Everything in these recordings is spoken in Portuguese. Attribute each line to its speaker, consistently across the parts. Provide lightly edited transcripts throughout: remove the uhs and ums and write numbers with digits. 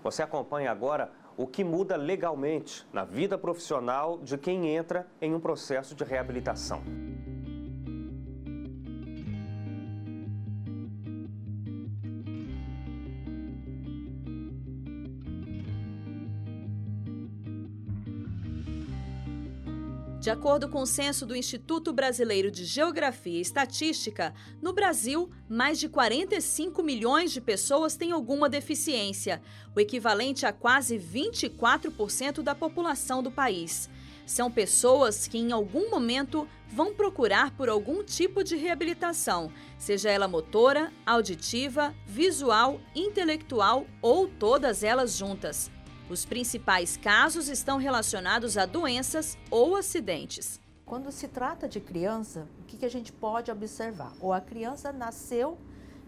Speaker 1: Você acompanha agora o que muda legalmente na vida profissional de quem entra em um processo de reabilitação.
Speaker 2: De acordo com o censo do Instituto Brasileiro de Geografia e Estatística, no Brasil, mais de 45 milhões de pessoas têm alguma deficiência, o equivalente a quase 24% da população do país. São pessoas que, em algum momento, vão procurar por algum tipo de reabilitação, seja ela motora, auditiva, visual, intelectual ou todas elas juntas. Os principais casos estão relacionados a doenças ou acidentes.
Speaker 3: Quando se trata de criança, o que a gente pode observar? Ou a criança nasceu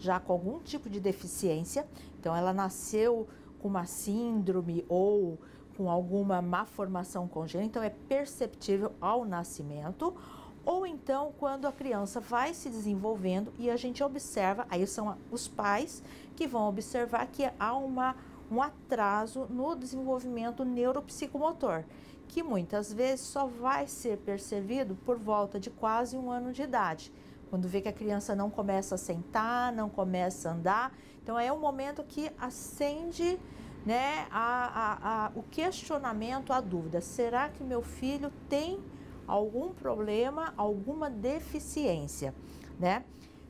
Speaker 3: já com algum tipo de deficiência, então ela nasceu com uma síndrome ou com alguma má formação congênita, então é perceptível ao nascimento, ou então quando a criança vai se desenvolvendo e a gente observa, aí são os pais que vão observar que há um atraso no desenvolvimento neuropsicomotor, que muitas vezes só vai ser percebido por volta de quase 1 ano de idade, quando vê que a criança não começa a sentar, não começa a andar. Então é o momento que acende, né, o questionamento, a dúvida: será que meu filho tem algum problema, alguma deficiência, né?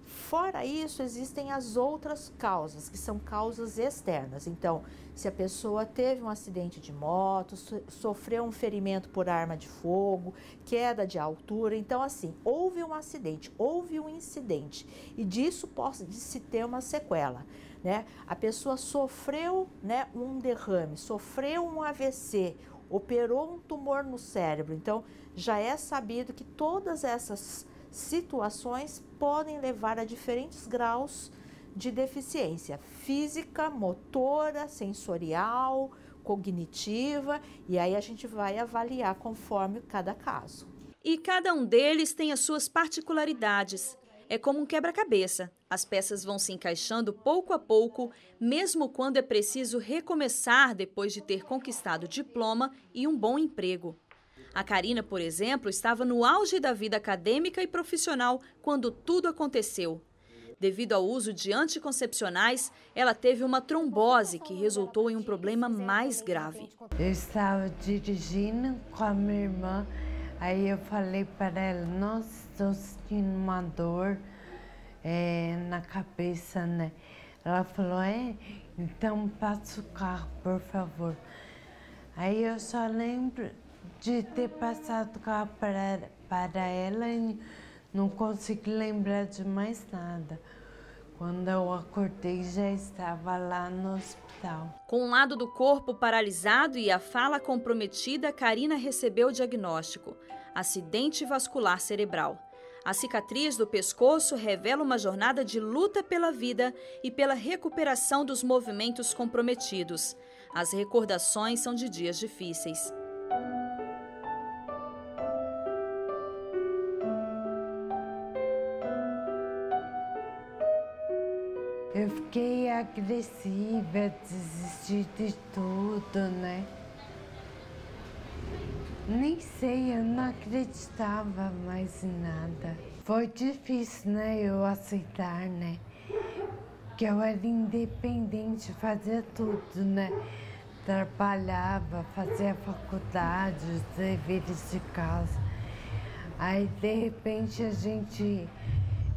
Speaker 3: Fora isso, existem as outras causas, que são causas externas. Então, se a pessoa teve um acidente de moto, sofreu um ferimento por arma de fogo, queda de altura, então assim, houve um acidente, houve um incidente e disso pode-se ter uma sequela, né? A pessoa sofreu, né, um derrame, sofreu um AVC, operou um tumor no cérebro, então já é sabido que todas essas situações podem levar a diferentes graus de deficiência física, motora, sensorial, cognitiva, e aí a gente vai avaliar conforme cada caso.
Speaker 2: E cada um deles tem as suas particularidades. É como um quebra-cabeça. As peças vão se encaixando pouco a pouco, mesmo quando é preciso recomeçar depois de ter conquistado diploma e um bom emprego. A Karina, por exemplo, estava no auge da vida acadêmica e profissional quando tudo aconteceu. Devido ao uso de anticoncepcionais, ela teve uma trombose que resultou em um problema mais grave.
Speaker 4: Eu estava dirigindo com a minha irmã, aí eu falei para ela: nossa, estou sentindo uma dor na cabeça, né? Ela falou: então passa o carro, por favor. Aí eu só lembro de ter passado o carro para ela e não consegui lembrar de mais nada. Quando eu acordei, já estava lá no hospital.
Speaker 2: Com um lado do corpo paralisado e a fala comprometida, Karina recebeu o diagnóstico: acidente vascular cerebral. A cicatriz do pescoço revela uma jornada de luta pela vida e pela recuperação dos movimentos comprometidos. As recordações são de dias difíceis.
Speaker 4: Eu fiquei agressiva, desisti de tudo, né? Nem sei, eu não acreditava mais em nada. Foi difícil, né, eu aceitar, né? Que eu era independente, fazia tudo, né? Trabalhava, fazia faculdade, os deveres de casa. Aí, de repente,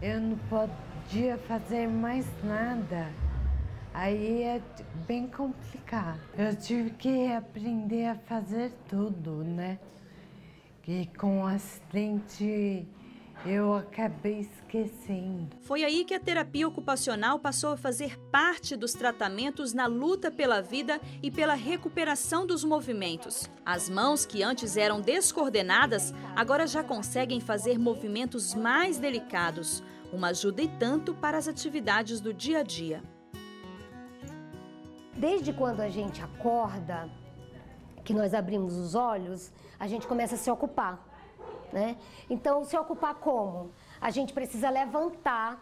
Speaker 4: eu não podia fazer mais nada. Aí é bem complicado. Eu tive que aprender a fazer tudo, né? E com o acidente eu acabei esquecendo.
Speaker 2: Foi aí que a terapia ocupacional passou a fazer parte dos tratamentos na luta pela vida e pela recuperação dos movimentos. As mãos, que antes eram descoordenadas, agora já conseguem fazer movimentos mais delicados. Uma ajuda e tanto para as atividades do dia a dia.
Speaker 5: Desde quando a gente acorda, que nós abrimos os olhos, a gente começa a se ocupar, né? Então, se ocupar como? A gente precisa levantar,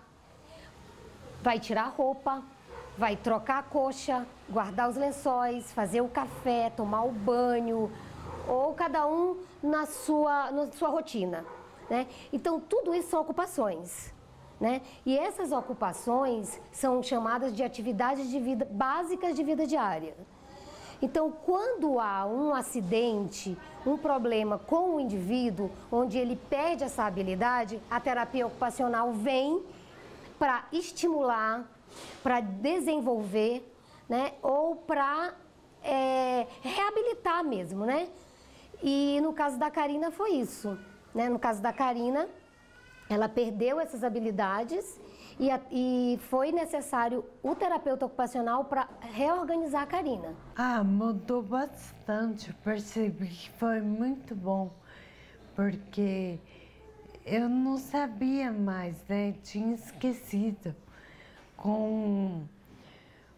Speaker 5: vai tirar a roupa, vai trocar a coxa, guardar os lençóis, fazer o café, tomar o banho, ou cada um na sua rotina, né? Então, tudo isso são ocupações, né? E essas ocupações são chamadas de atividades de vida básicas de vida diária. Então, quando há um acidente, um problema com o indivíduo, onde ele perde essa habilidade, a terapia ocupacional vem para estimular, para desenvolver, né? Ou para reabilitar mesmo, né? E no caso da Karina foi isso, né? No caso da Karina, ela perdeu essas habilidades e foi necessário o terapeuta ocupacional para reorganizar a Karina.
Speaker 4: Mudou bastante, eu percebi que foi muito bom, porque eu não sabia mais, né? Tinha esquecido. Com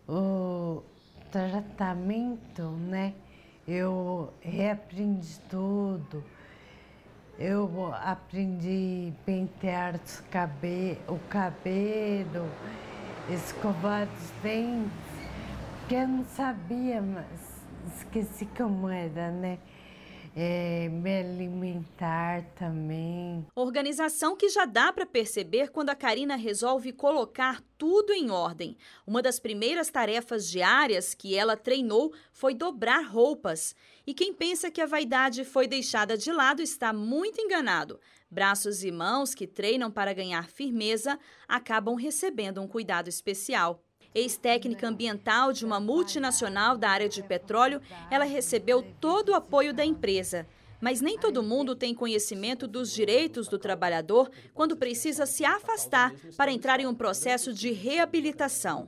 Speaker 4: o tratamento, né? Eu reaprendi tudo. Eu aprendi a pentear o cabelo, escovar os dentes, porque eu não sabia, mas esqueci como era, né? Me alimentar também.
Speaker 2: Organização que já dá para perceber quando a Karina resolve colocar tudo em ordem. Uma das primeiras tarefas diárias que ela treinou foi dobrar roupas. E quem pensa que a vaidade foi deixada de lado está muito enganado. Braços e mãos que treinam para ganhar firmeza acabam recebendo um cuidado especial. Ex-técnica ambiental de uma multinacional da área de petróleo, ela recebeu todo o apoio da empresa. Mas nem todo mundo tem conhecimento dos direitos do trabalhador quando precisa se afastar para entrar em um processo de reabilitação.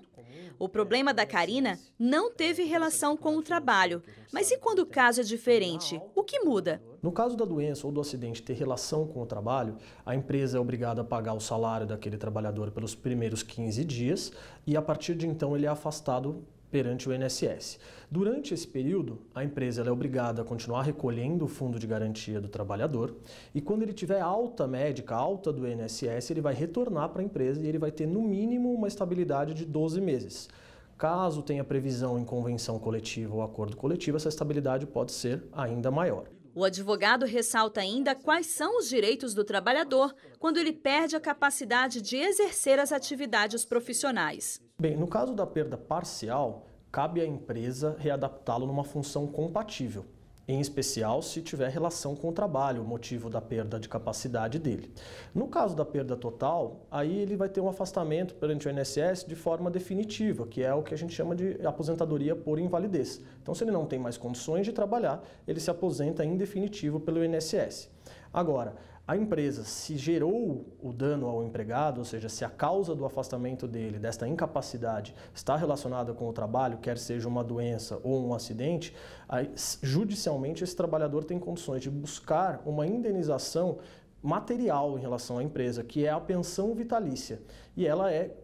Speaker 2: O problema da Karina não teve relação com o trabalho. Mas e quando o caso é diferente? O que muda?
Speaker 6: No caso da doença ou do acidente ter relação com o trabalho, a empresa é obrigada a pagar o salário daquele trabalhador pelos primeiros 15 dias e a partir de então ele é afastado perante o INSS. Durante esse período, a empresa é obrigada a continuar recolhendo o fundo de garantia do trabalhador e quando ele tiver alta médica, alta do INSS, ele vai retornar para a empresa e ele vai ter no mínimo uma estabilidade de 12 meses. Caso tenha previsão em convenção coletiva ou acordo coletivo, essa estabilidade pode ser ainda maior.
Speaker 2: O advogado ressalta ainda quais são os direitos do trabalhador quando ele perde a capacidade de exercer as atividades profissionais.
Speaker 6: Bem, no caso da perda parcial, cabe à empresa readaptá-lo numa função compatível, em especial se tiver relação com o trabalho, o motivo da perda de capacidade dele. No caso da perda total, aí ele vai ter um afastamento perante o INSS de forma definitiva, que é o que a gente chama de aposentadoria por invalidez. Então, se ele não tem mais condições de trabalhar, ele se aposenta em definitivo pelo INSS. Agora, a empresa, se gerou o dano ao empregado, ou seja, se a causa do afastamento dele, desta incapacidade, está relacionada com o trabalho, quer seja uma doença ou um acidente, aí, judicialmente esse trabalhador tem condições de buscar uma indenização material em relação à empresa, que é a pensão vitalícia. E ela é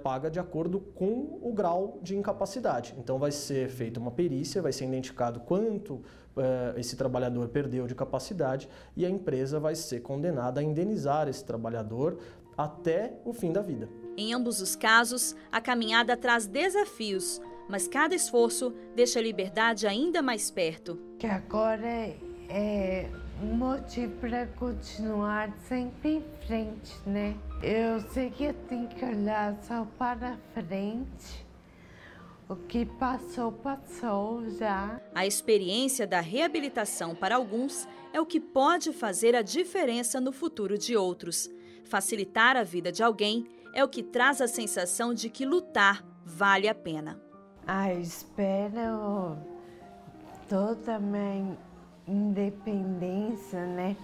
Speaker 6: paga de acordo com o grau de incapacidade. Então vai ser feita uma perícia, vai ser identificado quanto esse trabalhador perdeu de capacidade e a empresa vai ser condenada a indenizar esse trabalhador até o fim da vida.
Speaker 2: Em ambos os casos, a caminhada traz desafios, mas cada esforço deixa a liberdade ainda mais perto.
Speaker 4: Que agora é um motivo para continuar sempre em frente, né? Eu sei que eu tenho que olhar só para frente. O que passou, passou já.
Speaker 2: A experiência da reabilitação para alguns é o que pode fazer a diferença no futuro de outros. Facilitar a vida de alguém é o que traz a sensação de que lutar vale a pena.
Speaker 4: Espero toda a minha independência, né?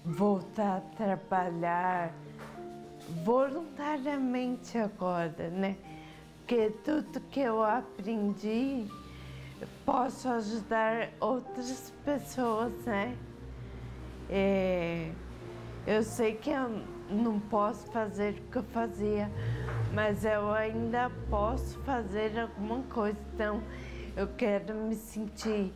Speaker 4: Voltar a trabalhar voluntariamente agora, né? Porque tudo que eu aprendi, posso ajudar outras pessoas, né? Eu sei que eu não posso fazer o que eu fazia, mas eu ainda posso fazer alguma coisa. Então, eu quero me sentir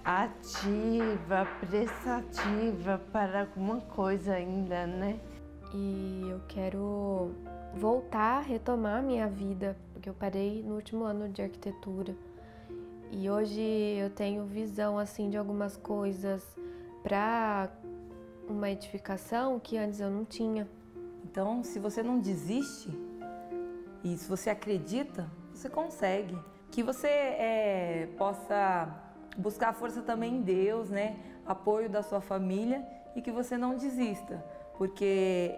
Speaker 4: ativa, prestativa para alguma coisa ainda, né?
Speaker 7: e eu quero voltar, retomar minha vida, porque eu parei no último ano de arquitetura. E hoje eu tenho visão assim de algumas coisas para uma edificação que antes eu não tinha.
Speaker 8: Então, se você não desiste e se você acredita, você consegue. Que você possa buscar força também em Deus, né? Apoio da sua família e que você não desista, porque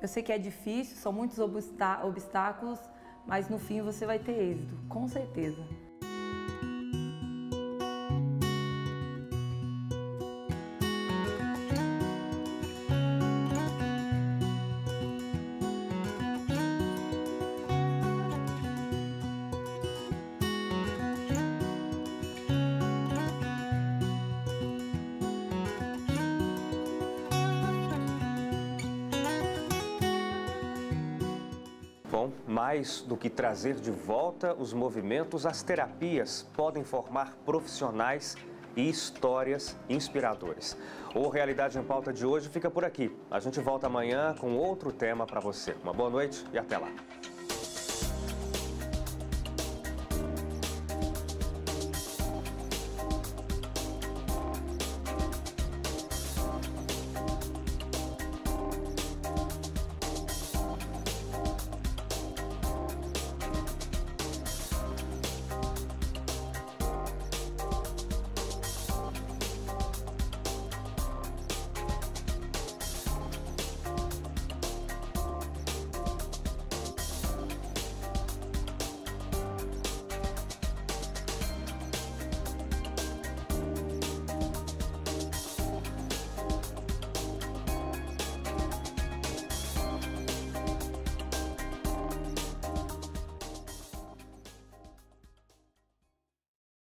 Speaker 8: eu sei que é difícil, são muitos obstáculos, mas no fim você vai ter êxito, com certeza.
Speaker 1: Bom, mais do que trazer de volta os movimentos, as terapias podem formar profissionais e histórias inspiradoras. O Realidade em Pauta de hoje fica por aqui. A gente volta amanhã com outro tema para você. Uma boa noite e até lá.